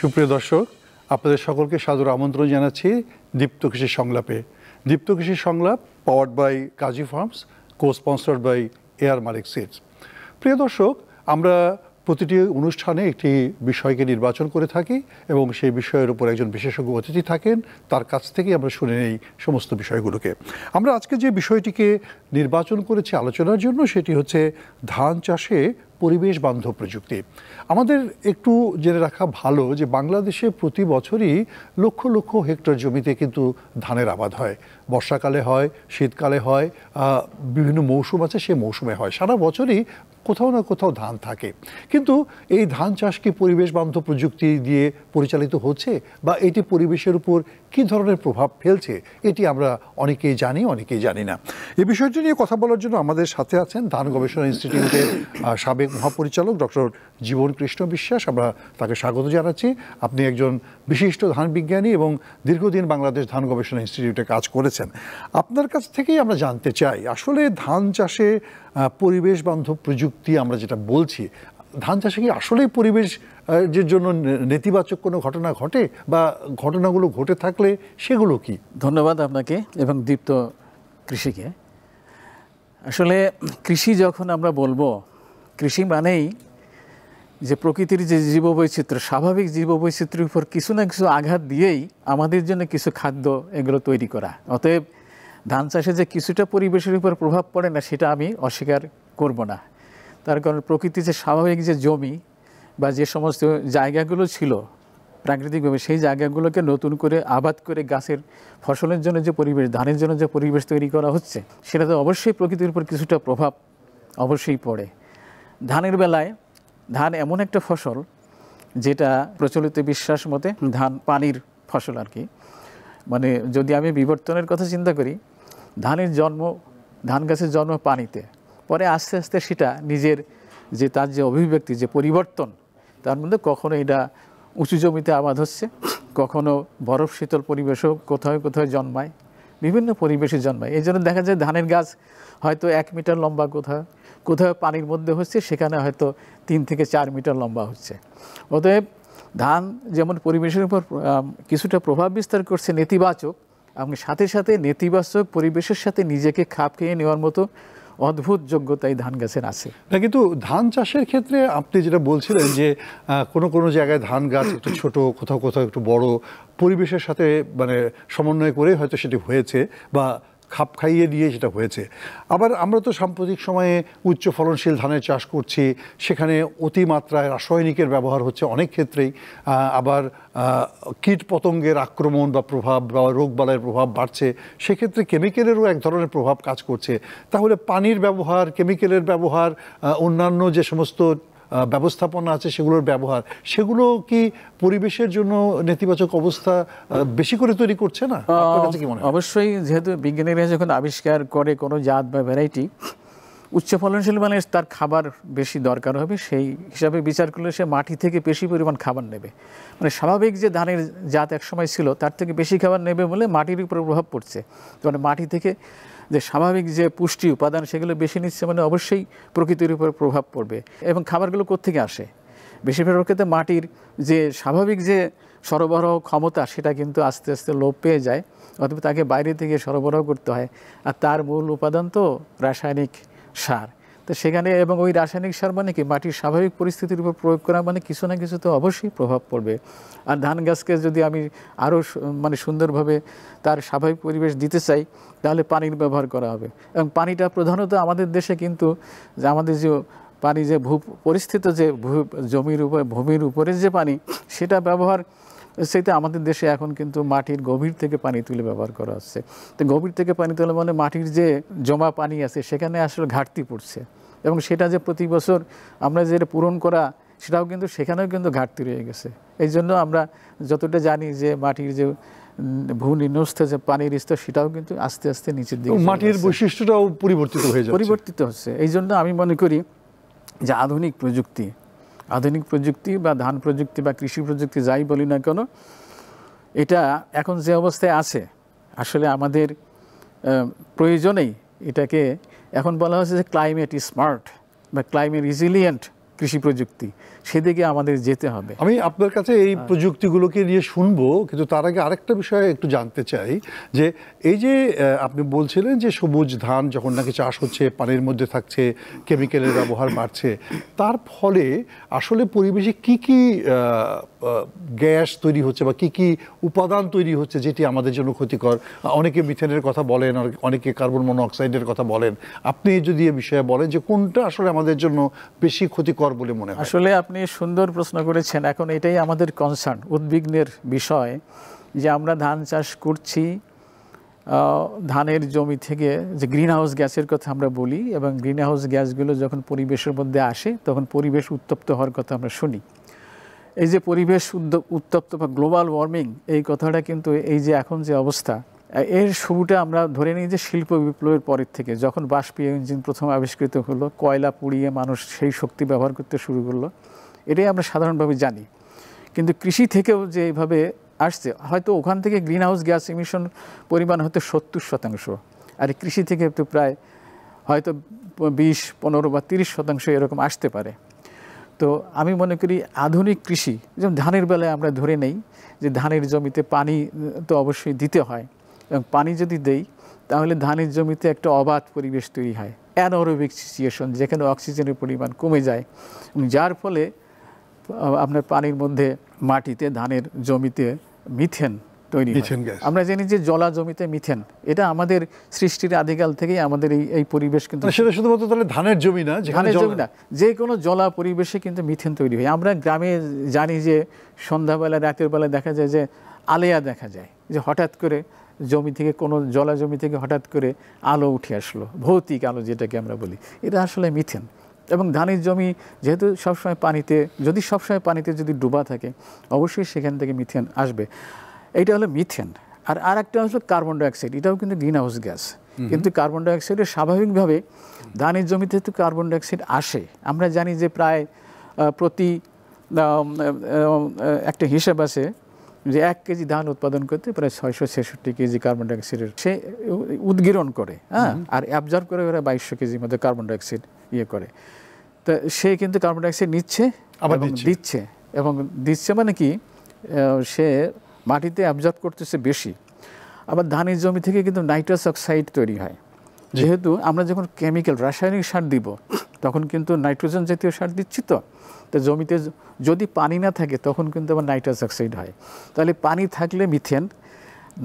সুপ্রিয় দর্শক, আপনাদের সকলকে সাদর আমন্ত্রণ জানাচ্ছি দীপ্ত কৃষি সংলাপে। Deepto Krishi Songlap powered by Kazi Farms, co sponsored by এয়ার মালিক সিডস। প্রিয় দর্শক, আমরা প্রতিটি অনুষ্ঠানে একটি বিষয়কে নির্বাচন করে থাকি এবং সেই বিষয়ের উপর একজন বিশেষজ্ঞ অতিথি থাকেন, তার কাছ থেকেই আমরা শুনে নেই সমস্ত বিষয়গুলোকে। আমরা আজকে যে বিষয়টিকে নির্বাচন করেছি আলোচনার জন্য, সেটি হচ্ছে ধান চাষে পরিবেশ বান্ধব প্রযুক্তি। আমাদের একটু জেনে রাখা ভালো যে বাংলাদেশে প্রতি বছরই লক্ষ লক্ষ হেক্টর জমিতে কিন্তু ধানের আবাদ হয়। বর্ষাকালে হয়, শীতকালে হয়, বিভিন্ন মৌসুম আছে, সে মৌসুমে হয়, সারা বছরই কোথাও না কোথাও ধান থাকে। কিন্তু এই ধান চাষ কি পরিবেশ বান্ধব প্রযুক্তি দিয়ে পরিচালিত হচ্ছে, বা এটি পরিবেশের উপর কী ধরনের প্রভাব ফেলছে, এটি আমরা অনেকেই জানি, অনেকেই জানি না। এই বিষয়টি নিয়ে কথা বলার জন্য আমাদের সাথে আছেন ধান গবেষণা ইনস্টিটিউটের সাবেক মহাপরিচালক ডক্টর জীবন কৃষ্ণ বিশ্বাস। আমরা তাকে স্বাগত জানাচ্ছি। আপনি একজন বিশিষ্ট ধান বিজ্ঞানী এবং দীর্ঘদিন বাংলাদেশ ধান গবেষণা ইনস্টিটিউটে কাজ করেছেন। আপনার কাছ থেকেই আমরা জানতে চাই, আসলে ধান চাষে পরিবেশ বান্ধব প্রযুক্তি আমরা যেটা বলছি, ধান চাষে কি আসলেই পরিবেশ যে জন্য নেতিবাচক কোনো ঘটনা ঘটে, বা ঘটনাগুলো ঘটে থাকলে সেগুলো কি? ধন্যবাদ আপনাকে এবং দীপ্ত কৃষিকে। আসলে কৃষি যখন আমরা বলবো, কৃষি মানেই যে প্রকৃতির যে জীববৈচিত্র্য, স্বাভাবিক জীববৈচিত্র্যের উপর কিছু না কিছু আঘাত দিয়েই আমাদের জন্য কিছু খাদ্য এগুলো তৈরি করা। অতএব ধান চাষে যে কিছুটা পরিবেশের উপর প্রভাব পড়ে না, সেটা আমি অস্বীকার করব না। তার কারণ প্রকৃতির যে স্বাভাবিক যে জমি বা যে সমস্ত জায়গাগুলো ছিল প্রাকৃতিকভাবে, সেই জায়গাগুলোকে নতুন করে আবাদ করে গাছের ফসলের জন্য যে পরিবেশ, ধানের জন্য যে পরিবেশ তৈরি করা হচ্ছে, সেটা তো অবশ্যই প্রকৃতির উপর কিছুটা প্রভাব অবশ্যই পড়ে। ধানের বেলায় ধান এমন একটা ফসল যেটা প্রচলিত বিশ্বাস মতে ধান পানির ফসল আর কি। মানে যদি আমি বিবর্তনের কথা চিন্তা করি, ধানের জন্ম, ধান গাছের জন্ম পানিতে, পরে আস্তে আস্তে সেটা নিজের যে তার যে অভিব্যক্তি, যে পরিবর্তন, তার মধ্যে কখনো এটা উঁচু জমিতে আবাদ হচ্ছে, কখনো বরফ শীতল পরিবেশও কোথাও কোথাও জন্মায়, বিভিন্ন পরিবেশে জন্মায়। এই জন্য দেখা যায় ধানের গাছ হয়তো 1 মিটার লম্বা, কোথাও কোথাও পানির মধ্যে হচ্ছে, সেখানে হয়তো 3 থেকে 4 মিটার লম্বা হচ্ছে। অতএব ধান যেমন পরিবেশের উপর কিছুটা প্রভাব বিস্তার করছে নেতিবাচক, এবং সাথে সাথে নেতিবাচক পরিবেশের সাথে নিজেকে খাপ খেয়ে নেওয়ার মতো অদ্ভুত যোগ্যতা এই ধান গাছের আছে। না, কিন্তু ধান চাষের ক্ষেত্রে আপনি যেটা বলছিলেন যে কোনো কোনো জায়গায় ধান গাছ একটু ছোট, কোথাও কোথাও একটু বড়, পরিবেশের সাথে মানে সমন্বয় করে হয়তো সেটি হয়েছে, বা খাপ খাইয়ে দিয়ে সেটা হয়েছে। আবার আমরা তো সাম্প্রতিক সময়ে উচ্চ ফলনশীল ধানের চাষ করছি, সেখানে অতিমাত্রায় রাসায়নিকের ব্যবহার হচ্ছে অনেক ক্ষেত্রেই। আবার কীট পতঙ্গের আক্রমণ বা প্রভাব বা রোগবালাইয়ের প্রভাব বাড়ছে, সেক্ষেত্রে কেমিক্যালেরও এক ধরনের প্রভাব কাজ করছে। তাহলে পানির ব্যবহার, কেমিক্যালের ব্যবহার, অন্যান্য যে সমস্ত ব্যবস্থাপনা আছে সেগুলোর ব্যবহার, সেগুলো কি পরিবেশের জন্য নেতিবাচক অবস্থা বেশি করে তৈরি করছে না? অবশ্যই, যেহেতু বিজ্ঞানীরা যখন আবিষ্কার করে কোনো জাত বা ভ্যারাইটি উচ্চ ফলনশীল, মানে তার খাবার বেশি দরকার হবে, সেই হিসাবে বিচার করলে সে মাটি থেকে বেশি পরিমাণ খাবার নেবে। মানে স্বাভাবিক যে ধানের জাত একসময় ছিল তার থেকে বেশি খাবার নেবে বলে মাটির উপরে প্রভাব পড়ছে। মানে মাটি থেকে যে স্বাভাবিক যে পুষ্টি উপাদান সেগুলো বেশি নিচ্ছে, মানে অবশ্যই প্রকৃতির উপর প্রভাব পড়বে। এবং খাবারগুলো কোত্থেকে আসে? বেশিরভাগ ক্ষেত্রে মাটির যে স্বাভাবিক যে সরবরাহ ক্ষমতা, সেটা কিন্তু আস্তে আস্তে লোপ পেয়ে যায়, অথবা তাকে বাইরে থেকে সরবরাহ করতে হয়। আর তার মূল উপাদান তো রাসায়নিক সার। তো সেখানে, এবং ওই রাসায়নিক সার মানে কি, মাটির স্বাভাবিক পরিস্থিতির উপর প্রয়োগ করা, মানে কিছু না কিছু তো অবশ্যই প্রভাব পড়বে। আর ধান গাছকে যদি আমি আরও মানে সুন্দরভাবে তার স্বাভাবিক পরিবেশ দিতে চাই, তাহলে পানির ব্যবহার করা হবে। এবং পানিটা প্রধানত আমাদের দেশে কিন্তু আমাদের যে পানি, যে পরিস্থিত যে ভূমির উপরে যে পানি, সেটা ব্যবহার, সেটা আমাদের দেশে এখন কিন্তু মাটির গভীর থেকে পানি তুলে ব্যবহার করা হচ্ছে। তো গভীর থেকে পানি তোলা মানে মাটির যে জমা পানি আছে সেখানে আসলে ঘাটতি পড়ছে, এবং সেটা যে প্রতি বছর আমরা যেটা পূরণ করা, সেটাও কিন্তু সেখানেও কিন্তু ঘাটতি রয়ে গেছে। এই জন্য আমরা যতটা জানি যে মাটির যে ভূনিম্নস্থ যে পানির স্তর, সেটাও কিন্তু আস্তে আস্তে নিচের দিকে, মাটির বৈশিষ্ট্যটাও পরিবর্তিত হচ্ছে। এই জন্য আমি মনে করি যে আধুনিক প্রযুক্তি বা ধান প্রযুক্তি বা কৃষি প্রযুক্তি যাই বলি না কেন, এটা এখন যে অবস্থায় আছে, আসলে আমাদের প্রয়োজনেই এটাকে এখন বলা হচ্ছে যে ক্লাইমেট স্মার্ট বা ক্লাইমেট রিজিলিয়েন্ট কৃষি প্রযুক্তি, সেদিকে আমাদের যেতে হবে। আমি আপনার কাছে এই প্রযুক্তিগুলোকে নিয়ে শুনবো, কিন্তু তার আগে আরেকটা বিষয় একটু জানতে চাই যে এই যে আপনি বলছিলেন যে সবুজ ধান যখন নাকি চাষ হচ্ছে, পানির মধ্যে থাকছে, কেমিক্যালের ব্যবহার বাড়ছে, তার ফলে আসলে পরিবেশে কি কি গ্যাস তৈরি হচ্ছে বা কি কি উপাদান তৈরি হচ্ছে যেটি আমাদের জন্য ক্ষতিকর? অনেকে মিথেনের কথা বলেন, অনেকে কার্বন মনোঅক্সাইডের কথা বলেন। আপনি যদি এ বিষয়ে বলেন যে কোনটা আসলে আমাদের জন্য বেশি ক্ষতিকর বলে মনে হয়? আসলে আপনি সুন্দর প্রশ্ন করেছেন। এখন এটাই আমাদের কনসার্ন, উদ্বিগ্নের বিষয়, যে আমরা ধান চাষ করছি, ধানের জমি থেকে যে গ্রিন হাউস গ্যাসের কথা আমরা বলি, এবং গ্রিন হাউস গ্যাসগুলো যখন পরিবেশের মধ্যে আসে তখন পরিবেশ উত্তপ্ত হওয়ার কথা আমরা শুনি। এই যে পরিবেশ উত্তপ্ত বা গ্লোবাল ওয়ার্মিং, এই কথাটা কিন্তু এই যে এখন যে অবস্থা, এর শুরুটা আমরা ধরে নিই যে শিল্প বিপ্লবের পরের থেকে, যখন বাষ্পীয় ইঞ্জিন প্রথম আবিষ্কৃত হলো, কয়লা পুড়িয়ে মানুষ সেই শক্তি ব্যবহার করতে শুরু করলো, এটাই আমরা সাধারণভাবে জানি। কিন্তু কৃষি থেকেও যে এইভাবে আসছে, হয়তো ওখান থেকে গ্রিন হাউস গ্যাস এমিশন পরিমাণ হয়তো 70%, আর কৃষি থেকে তো প্রায় হয়তো 20, 15 বা 30% এরকম আসতে পারে। তো আমি মনে করি আধুনিক কৃষি, যেমন ধানের বেলায় আমরা ধরে নেই যে ধানের জমিতে পানি তো অবশ্যই দিতে হয়, এবং পানি যদি দেই তাহলে ধানের জমিতে একটা অবাধ পরিবেশ তৈরি হয়, অ্যানারোবিক সিচুয়েশন, যেখানে অক্সিজেনের পরিমাণ কমে যায়, এবং যার ফলে আপনার পানির মধ্যে, মাটিতে, ধানের জমিতে মিথেন তৈরি হয়। আমরা জানি যে জলা জমিতে মিথেন, এটা আমাদের সৃষ্টির আদিকাল থেকেই আমাদের এই পরিবেশ, কিন্তু সেটা শুধুমাত্র তাহলে ধানের জমি না, ধানের জমি না, যে কোনো জলা পরিবেশে কিন্তু মিথেন তৈরি হয়। আমরা গ্রামে জানি যে সন্ধ্যাবেলা, রাতের বেলা দেখা যায় যে আলেয়া দেখা যায়, যে হঠাৎ করে জমি থেকে, কোনো জলা জমি থেকে হঠাৎ করে আলো উঠে আসলো, ভৌতিক আলো যেটাকে আমরা বলি, এটা আসলে মিথেন। এবং ধানের জমি যেহেতু সবসময় পানিতে, যদি সবসময় পানিতে যদি ডুবা থাকে, অবশ্যই সেখান থেকে মিথেন আসবে। এইটা হলো মিথেন। আর একটা হলো কার্বন ডাইঅক্সাইড, এটাও কিন্তু গ্রিন হাউস গ্যাস। কিন্তু কার্বন ডাইঅক্সাইডের স্বাভাবিকভাবে ধানের জমিতে তো কার্বন ডাইঅক্সাইড আসে। আমরা জানি যে প্রায় প্রতি একটা হিসাব আছে যে 1 কেজি ধান উৎপাদন করতে প্রায় 666 কেজি কার্বন ডাইঅক্সাইডের সে উদ্গীরণ করে, হ্যাঁ, আর অ্যাবজর্ব করে ওরা 2200 কেজির মধ্যে কার্বন ডাইঅক্সাইড করে। তো সে কিন্তু কার্বন ডাইঅক্সাইড নিচ্ছে এবং দিচ্ছে, এবং দিচ্ছে মানে কি, সে মাটিতে অ্যাবজর্ব করতেছে বেশি। আবার ধানের জমি থেকে কিন্তু নাইট্রাস অক্সাইড তৈরি হয়, যেহেতু আমরা যখন কেমিক্যাল, রাসায়নিক সার দিব, তখন কিন্তু নাইট্রোজেন জাতীয় সার দিচ্ছি। তো জমিতে যদি পানি না থাকে তখন কিন্তু আবার নাইট্রাস অক্সাইড হয়। তাহলে পানি থাকলে মিথেন,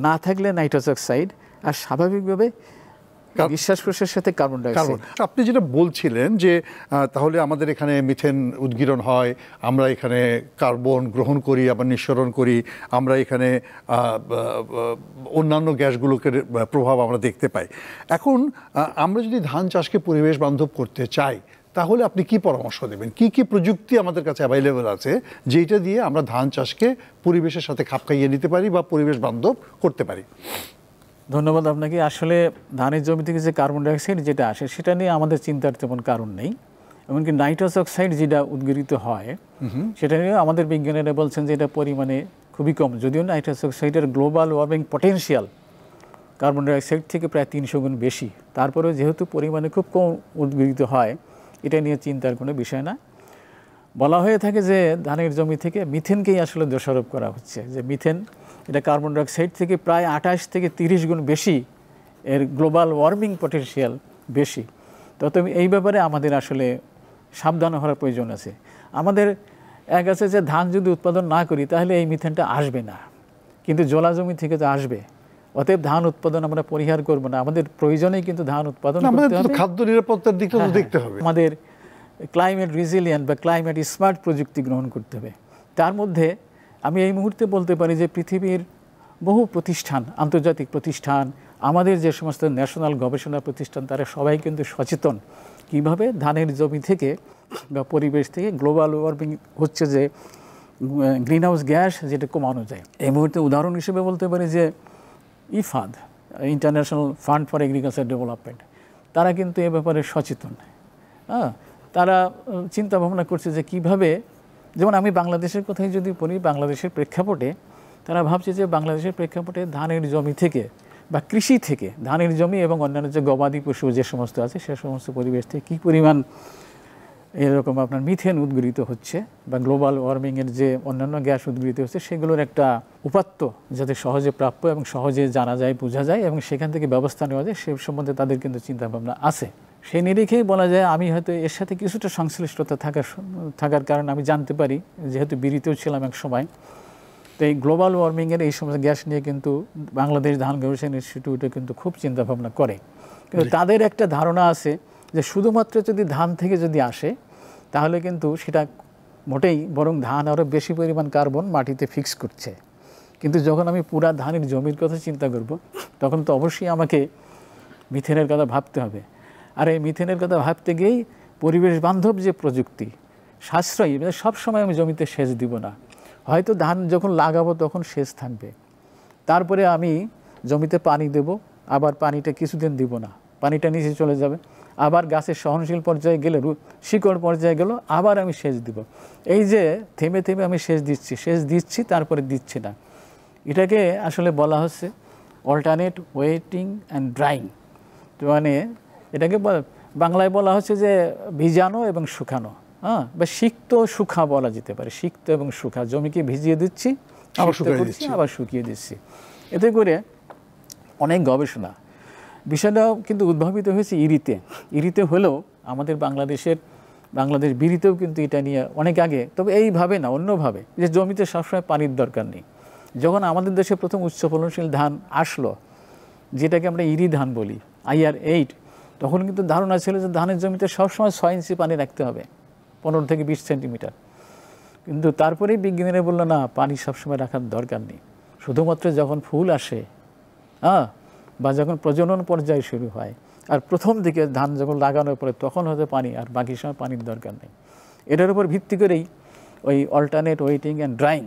না থাকলে নাইট্রাস অক্সাইড, আর স্বাভাবিকভাবে নিঃশ্বাস প্রশ্বাসের সাথে কার্বন ডাইঅক্সাইড। আপনি যেটা বলছিলেন যে তাহলে আমাদের এখানে মিথেন উদ্গীরণ হয়, আমরা এখানে কার্বন গ্রহণ করি, আবার নিঃসরণ করি, আমরা এখানে অন্যান্য গ্যাসগুলোকে প্রভাব আমরা দেখতে পাই। এখন আমরা যদি ধান চাষকে পরিবেশ বান্ধব করতে চাই, তাহলে আপনি কি পরামর্শ দেবেন? কি কি প্রযুক্তি আমাদের কাছে অ্যাভেলেবেল আছে যেটা দিয়ে আমরা ধান চাষকে পরিবেশের সাথে খাপ খাইয়ে নিতে পারি বা পরিবেশ বান্ধব করতে পারি? ধন্যবাদ আপনাকে। আসলে ধানের জমি থেকে যে কার্বন ডাইঅক্সাইড যেটা আসে, সেটা নিয়ে আমাদের চিন্তার তেমন কারণ নেই। এমনকি নাইট্রাস অক্সাইড যেটা উদ্গীরিত হয়, সেটা নিয়ে আমাদের বিজ্ঞানীরা বলছেন যে এটা পরিমাণে খুবই কম। যদিও নাইট্রাস অক্সাইডের global warming potential carbon dioxide থেকে প্রায় 300 গুণ বেশি, তারপরেও যেহেতু পরিমাণে খুব কম উদ্গীরিত হয়, এটা নিয়ে চিন্তার কোনো বিষয় না। বলা হয়ে থাকে যে ধানের জমি থেকে মিথেনকেই আসলে দোষারোপ করা হচ্ছে, যে মিথেন এটা কার্বন ডাইঅক্সাইড থেকে প্রায় 28 থেকে 30 গুণ বেশি, এর গ্লোবাল ওয়ার্মিং পটেনশিয়াল বেশি। তবে এই ব্যাপারে আমাদের আসলে সাবধান হওয়ার প্রয়োজন আছে। আমাদের এক আছে যে ধান যদি উৎপাদন না করি তাহলে এই মিথেনটা আসবে না, কিন্তু জলা জমি থেকে তো আসবে। অতএব ধান উৎপাদন আমরা পরিহার করব না, আমাদের প্রয়োজনেই কিন্তু ধান উৎপাদন করতে হবে। খাদ্য নিরাপত্তার দিকটা দেখতে হবে। আমাদের ক্লাইমেট রিজিলিয়েন্ট বা ক্লাইমেট স্মার্ট প্রযুক্তি গ্রহণ করতে হবে। তার মধ্যে আমি এই মুহূর্তে বলতে পারি যে পৃথিবীর বহু প্রতিষ্ঠান, আন্তর্জাতিক প্রতিষ্ঠান, আমাদের যে সমস্ত ন্যাশনাল গবেষণা প্রতিষ্ঠান, তারা সবাই কিন্তু সচেতন কিভাবে ধানের জমি থেকে বা পরিবেশ থেকে গ্লোবাল ওয়ার্মিং হচ্ছে যে গ্রিন হাউস গ্যাস যেটা কমানো যায়। এই মুহূর্তে উদাহরণ হিসেবে বলতে পারি যে Ifad, international fund for agriculture development, তারা কিন্তু এ ব্যাপারে সচেতন। তারা চিন্তা ভাবনা করছে যে কিভাবে, যেমন আমি বাংলাদেশের কথাই যদি বলি, বাংলাদেশের প্রেক্ষাপটে তারা ভাবছে যে বাংলাদেশের প্রেক্ষাপটে ধানের জমি থেকে বা কৃষি থেকে, ধানের জমি এবং অন্যান্য যে গবাদি পশু যে সমস্ত আছে সে সমস্ত পরিবেশ থেকে কী পরিমাণ এরকম আপনার মিথেন উদ্গৃহীত হচ্ছে বা গ্লোবাল ওয়ার্মিংয়ের যে অন্যান্য গ্যাস উদ্গৃহীত হচ্ছে সেগুলোর একটা উপাত্ত যাতে সহজে প্রাপ্য এবং সহজে জানা যায় বোঝা যায় এবং সেখান থেকে ব্যবস্থা নেওয়া যায় সে সম্বন্ধে তাদের কিন্তু চিন্তাভাবনা আছে। সেই নিরিখেই বলা যায় আমি হয়তো এর সাথে কিছুটা সংশ্লিষ্টতা থাকার কারণে আমি জানতে পারি, যেহেতু বিড়িতেও ছিলাম এক সময়, তো এই গ্লোবাল ওয়ার্মিংয়ের এই সমস্ত গ্যাস নিয়ে কিন্তু বাংলাদেশ ধান গবেষণা ইনস্টিটিউটে কিন্তু খুব চিন্তাভাবনা করে। কিন্তু তাদের একটা ধারণা আছে যে শুধুমাত্র যদি ধান থেকে যদি আসে তাহলে কিন্তু সেটা মোটেই, বরং ধান আরও বেশি পরিমাণ কার্বন মাটিতে ফিক্স করছে। কিন্তু যখন আমি পুরা ধানের জমির কথা চিন্তা করব তখন তো অবশ্যই আমাকে মিথেনের কথা ভাবতে হবে। আর এই মিথেনের কথা ভাবতে গিয়েই পরিবেশ বান্ধব যে প্রযুক্তি, সাশ্রয়ী, সবসময় আমি জমিতে সেচ দিব না, হয়তো ধান যখন লাগাবো তখন সেচ থাকবে, তারপরে আমি জমিতে পানি দেব, আবার পানিটা কিছুদিন দিব না, পানিটা নিচে চলে যাবে, আবার গাছের সহনশীল পর্যায়ে গেলে শিকড় পর্যায়ে গেল আবার আমি সেচ দিব। এই যে থেমে থেমে আমি সেচ দিচ্ছি তারপরে দিচ্ছি না, এটাকে আসলে বলা হচ্ছে অল্টারনেট ওয়েটিং অ্যান্ড ড্রাইং। তো মানে এটাকে বাংলায় বলা হচ্ছে যে ভিজানো এবং শুকানো, হ্যাঁ, বা সিক্ত শুকা বলা যেতে পারে। সিক্ত এবং শুকা, জমিকে ভিজিয়ে দিচ্ছি আবার শুকিয়ে দিচ্ছি। এতে করে অনেক গবেষণা, বিষয়টাও কিন্তু উদ্ভাবিত হয়েছে ইরিতে হলেও আমাদের বাংলাদেশ বিড়িতেও কিন্তু এটা নিয়ে অনেক আগে, তবে এইভাবে না, অন্যভাবে, যে জমিতে সবসময় পানির দরকার নেই। যখন আমাদের দেশে প্রথম উচ্চ ফলনশীল ধান আসলো, যেটাকে আমরা ইরি ধান বলি, IR-8, তখন কিন্তু ধারণা ছিল যে ধানের জমিতে সবসময় 6 ইঞ্চি পানি রাখতে হবে, 15 থেকে 20 সেন্টিমিটার। কিন্তু তারপরেই বিজ্ঞানীরা বললো না, পানি সবসময় রাখার দরকার নেই, শুধুমাত্র যখন ফুল আসে, হ্যাঁ, বা যখন প্রজনন পর্যায় শুরু হয়, আর প্রথম দিকে ধান যখন লাগানোর পরে তখন হয়তো পানি, আর বাকি সময় পানির দরকার নেই। এটার উপর ভিত্তি করেই ওই অল্টারনেট ওয়েটিং অ্যান্ড ড্রাইং,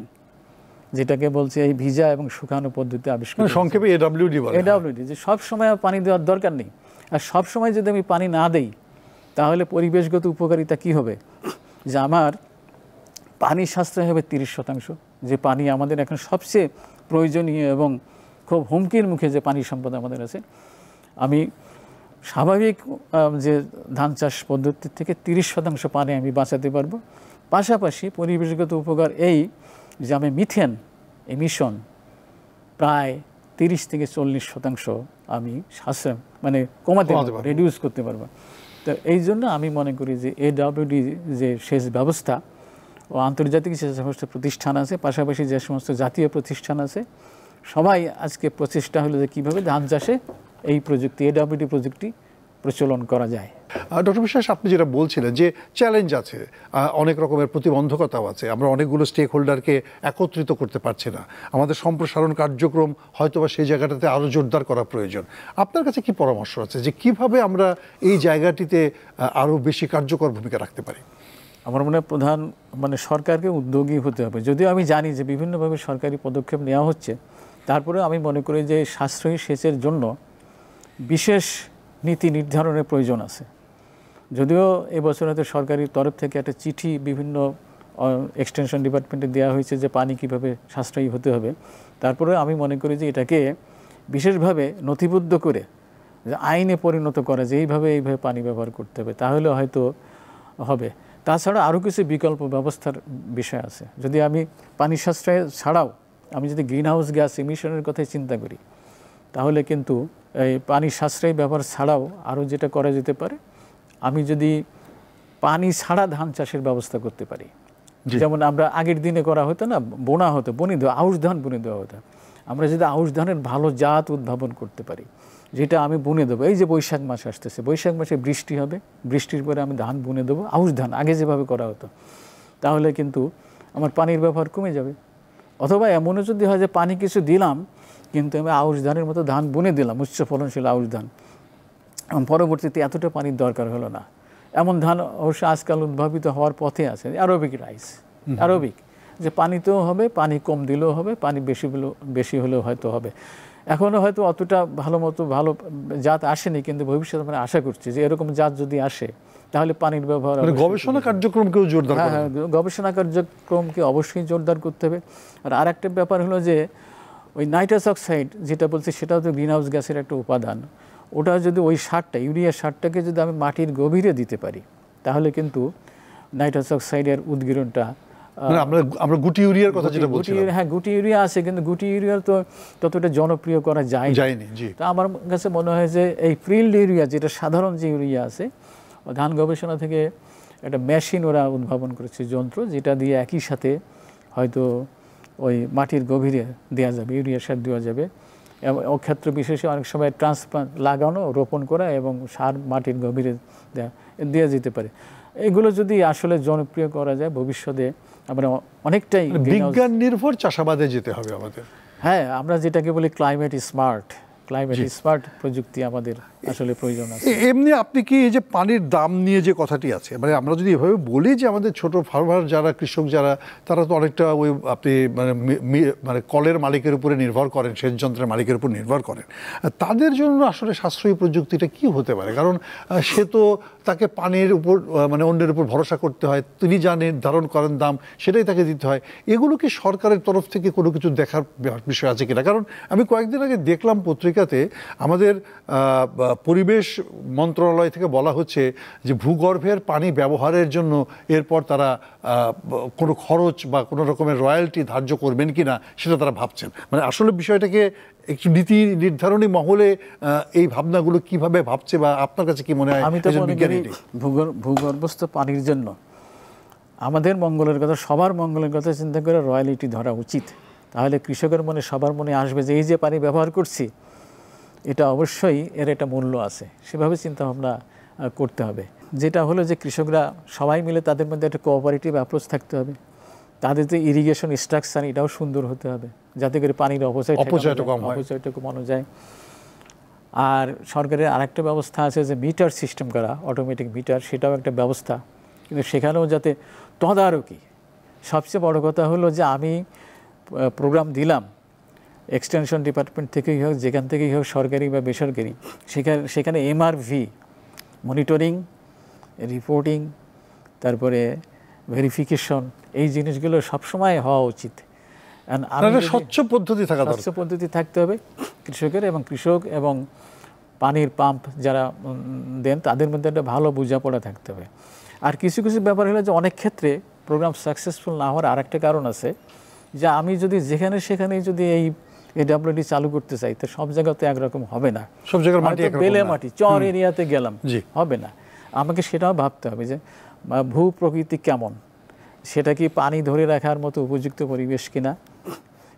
যেটাকে বলছে এই ভিজা এবং শুকানো পদ্ধতি আবিষ্কার, সংক্ষেপে AWD, যে সব সময় পানি দেওয়ার দরকার নেই। আর সব সময় যদি আমি পানি না দেই তাহলে পরিবেশগত উপকারিতা কি হবে, যে আমার পানি সাশ্রয় হবে 30%, যে পানি আমাদের এখন সবচেয়ে প্রয়োজনীয় এবং খুব হুমকির মুখে যে পানি সম্পদ আমাদের আছে, আমি স্বাভাবিক যে ধান চাষ পদ্ধতির থেকে 30% পানি আমি বাঁচাতে পারবো। পাশাপাশি পরিবেশগত উপকার এই যে আমি মিথেন এমিশন প্রায় 30 থেকে 40% আমি সাশ্রয় মানে কমাতে পারবো, রিডিউস করতে পারবো। তো এই জন্য আমি মনে করি যে AWD যে সেচ ব্যবস্থা ও আন্তর্জাতিক সেচ ব্যবস্থা প্রতিষ্ঠান আছে, পাশাপাশি যে সমস্ত জাতীয় প্রতিষ্ঠান আছে, সবাই আজকে প্রচেষ্টা হলো যে কীভাবে ধান চাষে এই প্রযুক্তি AWD প্রযুক্তি প্রচলন করা যায়। ডক্টর বিশ্বাস, আপনি যেটা বলছিলেন যে চ্যালেঞ্জ আছে, অনেক রকমের প্রতিবন্ধকতাও আছে, আমরা অনেকগুলো স্টেক হোল্ডারকে একত্রিত করতে পারছি না, আমাদের সম্প্রসারণ কার্যক্রম হয়তোবা সেই জায়গাটাতে আরও জোরদার করা প্রয়োজন। আপনার কাছে কি পরামর্শ আছে যে কিভাবে আমরা এই জায়গাটিতে আরও বেশি কার্যকর ভূমিকা রাখতে পারি? আমার মনে হয় প্রধান সরকারকে উদ্যোগী হতে হবে। যদিও আমি জানি যে বিভিন্নভাবে সরকারি পদক্ষেপ নেওয়া হচ্ছে, তারপরেও আমি মনে করি যে সাশ্রয়ী সেচের জন্য বিশেষ নীতি নির্ধারণের প্রয়োজন আছে। যদিও এবছর হয়তো সরকারি তরফ থেকে একটা চিঠি বিভিন্ন এক্সটেনশন ডিপার্টমেন্টে দেওয়া হয়েছে যে পানি কীভাবে সাশ্রয়ী হতে হবে, তারপরে আমি মনে করি যে এটাকে বিশেষভাবে নথিবদ্ধ করে আইনে পরিণত করা, যে এইভাবে পানি ব্যবহার করতে হবে, তাহলে হয়তো হবে। তাছাড়া আরও কিছু বিকল্প ব্যবস্থার বিষয় আছে। যদি আমি পানি সাশ্রয় ছাড়াও আমি যদি গ্রিন হাউস গ্যাস এমিশনের কথাই চিন্তা করি, তাহলে কিন্তু এই পানি সাশ্রয়ী ব্যবহার ছাড়াও আরও যেটা করা যেতে পারে, আমি যদি পানি ছাড়া ধান চাষের ব্যবস্থা করতে পারি, যেমন আমরা আগের দিনে করা হতো না, বনি দেওয়া, আউশ ধান বুনে দেওয়া হতো। আমরা যদি আউশ ধানের ভালো জাত উদ্ভাবন করতে পারি, যেটা আমি বুনে দেবো, এই যে বৈশাখ মাস আসতেছে, বৈশাখ মাসে বৃষ্টি হবে, বৃষ্টির পরে আমি ধান বুনে দেবো, আউশ ধান আগে যেভাবে করা হতো, তাহলে কিন্তু আমার পানির ব্যবহার কমে যাবে। অথবা এমনও যদি হয় যে পানি কিছু দিলাম কিন্তু আমি আউশ ধানের মতো ধান বুনে দিলাম, উচ্চ ফলনশীল আউশ ধান, এবং পরবর্তীতে এতটা পানির দরকার হলো না, এমন ধান অবশ্য আজকাল উদ্ভাবিত হওয়ার পথে আছে। অ্যারোবিক রাইস, যে পানিতেও হবে, পানি কম দিলেও হবে, পানি বেশি হলেও হয়তো হবে। এখনও হয়তো অতটা ভালো জাত আসেনি, কিন্তু ভবিষ্যতে আমরা আশা করছি যে এরকম জাত যদি আসে তাহলে পানির ব্যবহার, গবেষণা কার্যক্রমকেও জোরদার, গবেষণা কার্যক্রমকে অবশ্যই জোরদার করতে হবে। আর একটা ব্যাপার হলো যে ওই নাইট্রাস অক্সাইড যেটা বলছে, সেটাও তো গ্রিন হাউস গ্যাসের একটা উপাদান। ওটা যদি ওই সারটা, ইউরিয়া সারটাকে যদি আমি মাটির গভীরে দিতে পারি, তাহলে কিন্তু নাইট্রাস অক্সাইডের উদ্গীরণটা, মানে আমরা গুটি ইউরিয়ার কথা যেটা বলছিলাম, হ্যাঁ গুটি ইউরিয়া আছে, কিন্তু গুটি ইউরিয়ার তো ততটা জনপ্রিয় করা যায়নি। জি, তো আমার কাছে মনে হয় যে এই ফিল্ড ইউরিয়া, যেটা সাধারণ যে ইউরিয়া আছে, ধান গবেষণা থেকে একটা মেশিন ওরা উদ্ভাবন করেছে, যন্ত্র, যেটা দিয়ে একই সাথে হয়তো ওই মাটির গভীরে দেওয়া যাবে, ইউরিয়া সার দেওয়া যাবে। এবং ক্ষেত্র বিশেষে অনেক সময় ট্রান্সপ্লান্ট লাগানো, রোপণ করা এবং সার মাটির গভীরে দেওয়া যেতে পারে। এগুলো যদি আসলে জনপ্রিয় করা যায়, ভবিষ্যতে আমরা অনেকটাই বিজ্ঞান নির্ভর চাষাবাদে যেতে হবে আমাদের। হ্যাঁ, আমরা যেটাকে বলি ক্লাইমেট স্মার্ট প্রযুক্তি আমাদের আসলে প্রয়োজন আছে। এমনি আপনি কি এই যে পানির দাম নিয়ে যে কথাটি আছে, মানে আমরা যদি এভাবে বলি যে আমাদের ছোট ফার্মার যারা, কৃষক যারা, তারা তো অনেকটা ওই আপনি মানে কলের মালিকের উপরে নির্ভর করেন, সেচ যন্ত্রের মালিকের উপর নির্ভর করেন, তাদের জন্য আসলে সাশ্রয়ী প্রযুক্তিটা কি হতে পারে? কারণ সে তো তাকে পানির উপর মানে অন্যের উপর ভরসা করতে হয়, তিনি যা নির্ধারণ করেন দাম সেটাই তাকে দিতে হয়। এগুলো কি সরকারের তরফ থেকে কোনো কিছু দেখার বিষয় আছে কিনা? কারণ আমি কয়েকদিন আগে দেখলাম পত্রিকাতে আমাদের পরিবেশ মন্ত্রণালয় থেকে বলা হচ্ছে যে ভূগর্ভের পানি ব্যবহারের জন্য এরপর তারা কোনো খরচ বা কোনো রকমের রয়্যালটি ধার্য করবেন কিনা সেটা তারা ভাবছেন। মানে আসলে বিষয়টাকে একটু নীতি নির্ধারণী মহলে এই ভাবনাগুলো কিভাবে ভাবছে, বা আপনার কাছে কি মনে হয়? আমি তো মনে করি ভূগর্ভস্থ পানির জন্য আমাদের মঙ্গলের কথা, সবার মঙ্গলের কথা চিন্তা করে রয়্যালিটি ধরা উচিত। তাহলে কৃষকের মনে, সবার মনে আসবে যে এই যে পানি ব্যবহার করছি, এটা অবশ্যই এর একটা মূল্য আছে, সেভাবে চিন্তা ভাবনা করতে হবে। যেটা হলো যে কৃষকরা সবাই মিলে তাদের মধ্যে একটা কোঅপারেটিভ অ্যাপ্রোচ থাকতে হবে, তাদের যে ইরিগেশন স্ট্রাকচার এটাও সুন্দর হতে হবে, যাতে করে পানির অপচয়টা কমানো যায়। আর সরকারের আরেকটা ব্যবস্থা আছে যে মিটার সিস্টেম করা, অটোমেটিক মিটার, সেটাও একটা ব্যবস্থা, কিন্তু সেখানেও যাতে তদারকি। সবচেয়ে বড় কথা হলো যে আমি প্রোগ্রাম দিলাম, এক্সটেনশন ডিপার্টমেন্ট থেকেই হোক, যেখান থেকেই হোক, সরকারি বা বেসরকারি, সেখানে এমআরভি, মনিটরিং, রিপোর্টিং, তারপরে ভেরিফিকেশন, এই জিনিসগুলো সবসময় হওয়া উচিত। স্বচ্ছ পদ্ধতি থাকতে হবে কৃষকের, এবং কৃষক এবং পানির পাম্প যারা দেন তাদের মধ্যে একটা ভালো বোঝাপড়া থাকতে হবে। আর কিছু কিছু ব্যাপার হলো যে অনেক ক্ষেত্রে প্রোগ্রাম সাকসেসফুল না হওয়ার আরেকটা কারণ আছে, যে আমি যদি যেখানে সেখানেই যদি এই এডব্লিউডি চালু করতে চাই, তো সব জায়গাতে একরকম হবে না, সব জায়গার মাটি বেলে মাটি চর এরিয়াতে গেলাম, হবে না। আমাকে সেটাও ভাবতে হবে যে ভূ প্রকৃতি কেমন, সেটা কি পানি ধরে রাখার মতো উপযুক্ত পরিবেশ কিনা।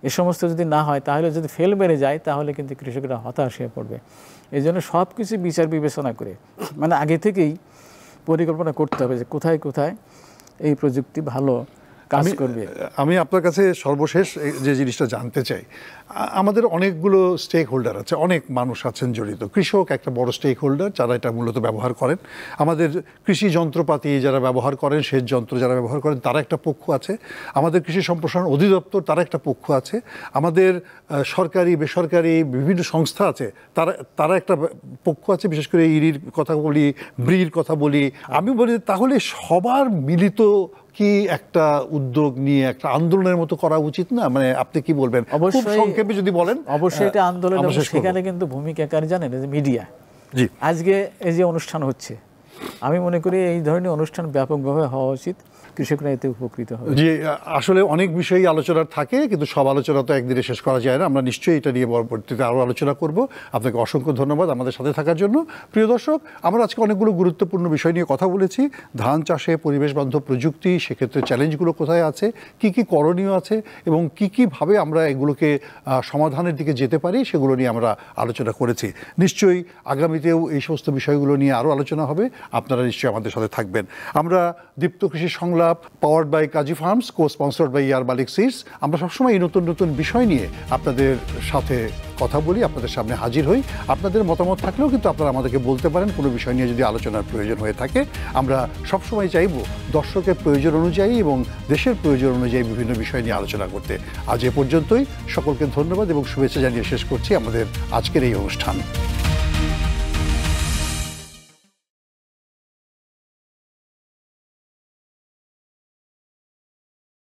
এ সমস্ত যদি না হয়, তাহলে যদি ফেল বেড়ে যায়, তাহলে কিন্তু কৃষকরা হতাশ হয়ে পড়বে। এই জন্য সব কিছু বিচার বিবেচনা করে, মানে আগে থেকেই পরিকল্পনা করতে হবে যে কোথায় কোথায় এই প্রযুক্তি ভালো কাজ করবে। আমি আপনার কাছে সর্বশেষ যে জিনিসটা জানতে চাই, আমাদের অনেকগুলো স্টেক হোল্ডার আছে, অনেক মানুষ আছেন জড়িত। কৃষক একটা বড় স্টেক হোল্ডার, যারা এটা মূলত ব্যবহার করেন। আমাদের কৃষি যন্ত্রপাতি যারা ব্যবহার করেন, সেচ যন্ত্র যারা ব্যবহার করেন, তারা একটা পক্ষ আছে। আমাদের কৃষি সম্প্রসারণ অধিদপ্তর, তারা একটা পক্ষ আছে। আমাদের সরকারি বেসরকারি বিভিন্ন সংস্থা আছে, তারা একটা পক্ষ আছে। বিশেষ করে ইরির কথা বলি, ব্রির কথা বলি, আমি বলি তাহলে সবার মিলিত কি একটা উদ্যোগ নিয়ে একটা আন্দোলনের মতো করা উচিত না? মানে আপনি কি বলবেন, খুব সংক্ষেপে যদি বলেন? অবশ্যই এটা আন্দোলন, সেখানে কিন্তু ভূমিকা কার জানেন? মিডিয়া। জি, আজকে এই যে অনুষ্ঠান হচ্ছে, আমি মনে করি এই ধরনের অনুষ্ঠান ব্যাপকভাবে হওয়া উচিত, কৃষকরা এতে উপকৃত হবে। জি, আসলে অনেক বিষয়ই আলোচনার থাকে, কিন্তু সব আলোচনা তো একদিনে শেষ করা যায় না। আমরা নিশ্চয়ই এটা নিয়ে পরবর্তীতে আরও আলোচনা করব। আপনাকে অসংখ্য ধন্যবাদ আমাদের সাথে থাকার জন্য। প্রিয় দর্শক, আমরা আজকে অনেকগুলো গুরুত্বপূর্ণ বিষয় নিয়ে কথা বলেছি। ধান চাষে পরিবেশ বান্ধব প্রযুক্তি, সেক্ষেত্রে চ্যালেঞ্জগুলো কোথায় আছে, কি কি করণীয় আছে, এবং কি কিভাবে আমরা এগুলোকে সমাধানের দিকে যেতে পারি, সেগুলো নিয়ে আমরা আলোচনা করেছি। নিশ্চয়ই আগামীতেও এই সমস্ত বিষয়গুলো নিয়ে আরও আলোচনা হবে। আপনারা নিশ্চয়ই আমাদের সাথে থাকবেন। আমরা Deepto Krishi Songlap, powered by Kazi Farms, co sponsored by এয়ার মালিক সিডস, আমরা সবসময় এই নতুন নতুন বিষয় নিয়ে আপনাদের সাথে কথা বলি, আপনাদের সামনে হাজির হই। আপনাদের মতামত থাকলেও কিন্তু আপনারা আমাদেরকে বলতে পারেন, কোনো বিষয় নিয়ে যদি আলোচনার প্রয়োজন হয়ে থাকে। আমরা সবসময় চাইব দর্শকের প্রয়োজন অনুযায়ী এবং দেশের প্রয়োজন অনুযায়ী বিভিন্ন বিষয় নিয়ে আলোচনা করতে। আজ এ পর্যন্তই। সকলকে ধন্যবাদ এবং শুভেচ্ছা জানিয়ে শেষ করছি আমাদের আজকের এই অনুষ্ঠান।